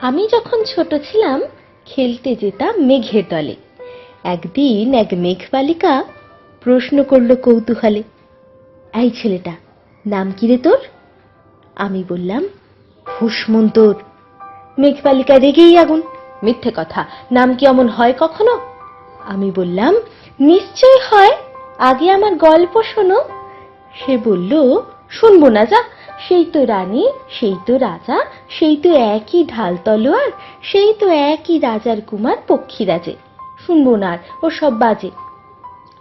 আমি যখন ছোট ছিলাম খেলতে যেতাম মেঘের দলে। একদিন এক মেঘবালিকা প্রশ্ন করল কৌতূহলে, এই ছেলেটা, নাম কি রে তোর? আমি বললাম, হুসমন্তর। মেঘবালিকা রেগেই আগুন, মিথ্যে কথা, নাম কি অমন হয় কখনো? আমি বললাম, নিশ্চয় হয়, আগে আমার গল্প শোনো। সে বলল, শুনবো না, যা, সেই তো রানী, সেই তো রাজা, সেই তো একই ঢাল তলোয়ার, সেই তো একই রাজার কুমার পক্ষীরাজে, শুনবো না, ও সব বাজে।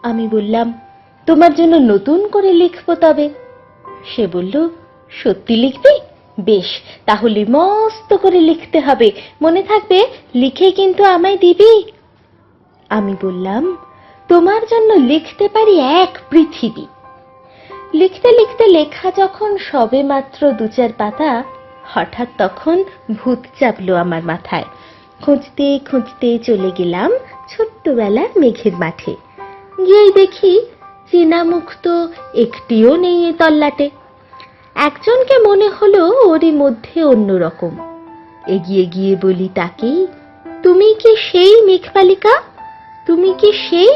আমি বললাম, তোমার জন্য নতুন করে লিখবো তবে। সে বলল, সত্যি লিখবি? বেশ, তাহলে মস্ত করে লিখতে হবে, মনে থাকবে, লিখে কিন্তু আমায় দিবি। আমি বললাম, তোমার জন্য লিখতে পারি এক পৃথিবী। লিখতে লিখতে লেখা যখন সবে মাত্র ২-৪ পাতা, হঠাৎ তখন ভূত চাপলো আমার মাথায়। খুঁজতে খুঁজতে চলে গেলাম ছোট্টবেলার মেঘের মাঠে। গিয়েই দেখি চেনা মুখ তো একটিও নেই এ তল্লাটে। একজনকে মনে হলো ওরই মধ্যে অন্যরকম। এগিয়ে গিয়ে বলি তাকেই, তুমি কি সেই মেঘবালিকা? তুমি কি সেই?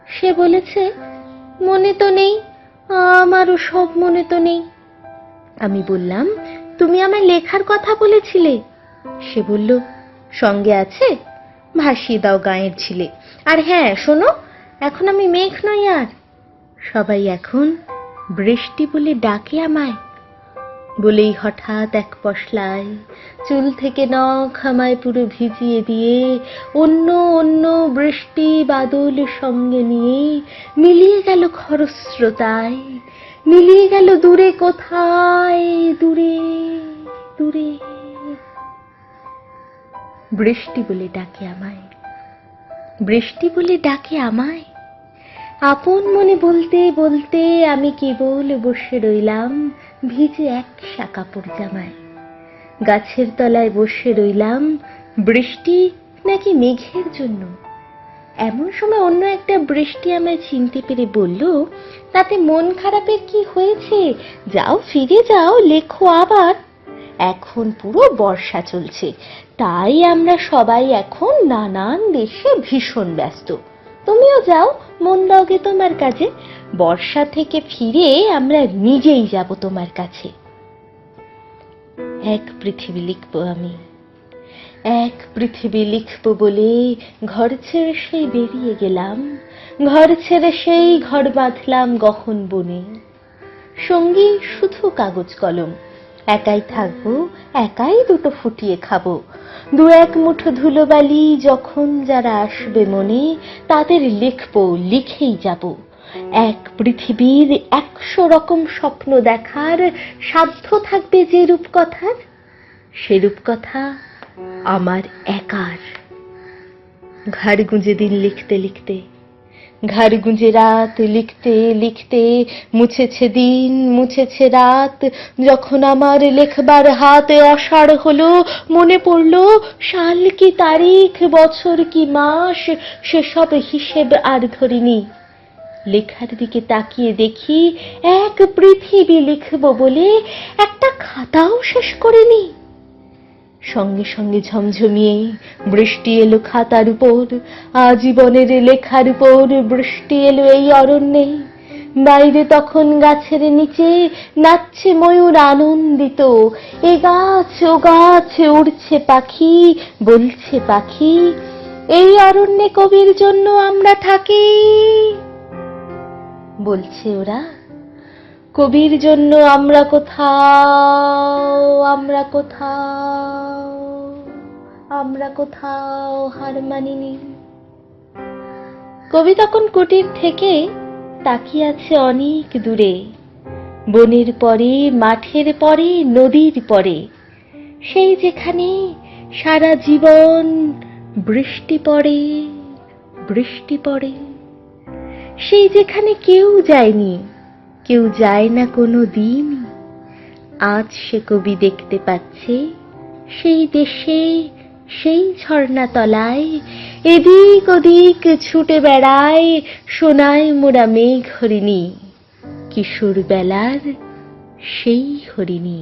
সে বলেছে, মনে তো নেই, আমারও সব মনে তো নেই। আমি বললাম, তুমি আমায় লেখার কথা বলেছিলে। সে বলল, সঙ্গে আছে, ভাসিয়ে দাও গাঁয়ের ছিলে। আর হ্যাঁ শোনো, এখন আমি মেঘ নই আর, সবাই এখন বৃষ্টি বলে ডাকে আমায়। বলেই হঠাৎ এক পশলায় চুল থেকে নখ আমায় পুরো ভিজিয়ে দিয়ে অন্য অন্য বৃষ্টি বাদল সঙ্গে নিয়ে মিলিয়ে গেল খরস্রোতায়, মিলিয়ে গেল দূরে কোথায়, দূরে দূরে। বৃষ্টি বলে ডাকে আমায়, বৃষ্টি বলে ডাকে আমায়। আপন মনে বলতে বলতে আমি কেবল বসে রইলাম ভিজে এক কাপড় জামায়। গাছের তলায় বসে রইলাম, বৃষ্টি নাকি মেঘের জন্য। এমন সময় অন্য একটা বৃষ্টি আমায় চিনতে পেরে বলল, তাতে মন খারাপের কি হয়েছে, যাও ফিরে যাও, লেখো আবার। এখন পুরো বর্ষা চলছে, তাই আমরা সবাই এখন নানান দেশে ভীষণ ব্যস্ত। তুমিও যাও, মন দাওগে তোমার কাজে, বর্ষা থেকে ফিরে আমরা নিজেই যাব তোমার কাছে। এক পৃথিবী লিখবো আমি, এক পৃথিবী লিখবো বলে ঘর ছেড়ে সেই বেরিয়ে গেলাম, ঘর ছেড়ে সেই ঘর বাঁধলাম গহন বনে। সঙ্গী শুধু কাগজ কলম, একাই থাকবো, একাই দুটো ফুটিয়ে খাবো। ২-১ মুঠো ধুলোবালি যখন যারা আসবে মনে, তাদের লিখবো, লিখেই যাব। এক পৃথিবীর ১০০ রকম স্বপ্ন দেখার সাধ্য থাকবে যে রূপকথার, সে রূপকথা আমার একার। ঘাড় গুঁজে দিন লিখতে লিখতে, ঘাড় গুঁজে রাত লিখতে লিখতে, মুছেছে দিন মুছেছে রাত। যখন আমার লেখবার হাত অসাড় হলো, মনে পড়লো সাল কি তারিখ, বছর কি মাস, সেসব হিসেব আর ধরিনি। লেখার দিকে তাকিয়ে দেখি এক পৃথিবী লিখবো বলে একটা খাতাও শেষ করিনি। সঙ্গে সঙ্গে ঝমঝমিয়ে বৃষ্টি এলো খাতার উপর, আজীবনের লেখার উপর বৃষ্টি এলো এই অরণ্যে। বাইরে তখন গাছের নিচে নাচছে ময়ূর আনন্দিত, এ গাছ ও গাছ উড়ছে পাখি, বলছে পাখি, এই অরণ্যে কবির জন্য আমরা থাকি। বলছে ওরা, কবির জন্য আমরা কোথাও, আমরা কোথাও, আমরা কোথাও হার মানিনি। কবি তখন কুটির থেকে তাকিয়ে আছে অনেক দূরে, বনের পরে, মাঠের পরে, নদীর পরে, সেই যেখানে সারা জীবন বৃষ্টি পড়ে, বৃষ্টি পড়ে। সেই যেখানে কেউ যায়নি, কেউ যায় না কোনো দিন। আজ সে কবি দেখতে পাচ্ছে সেই দেশে, সেই ঝর্ণা তলায়, এদিক ওদিক ছুটে বেড়ায় সোনায় মোড়া মেঘ হরিণী, কিশোর বেলার সেই হরিণী।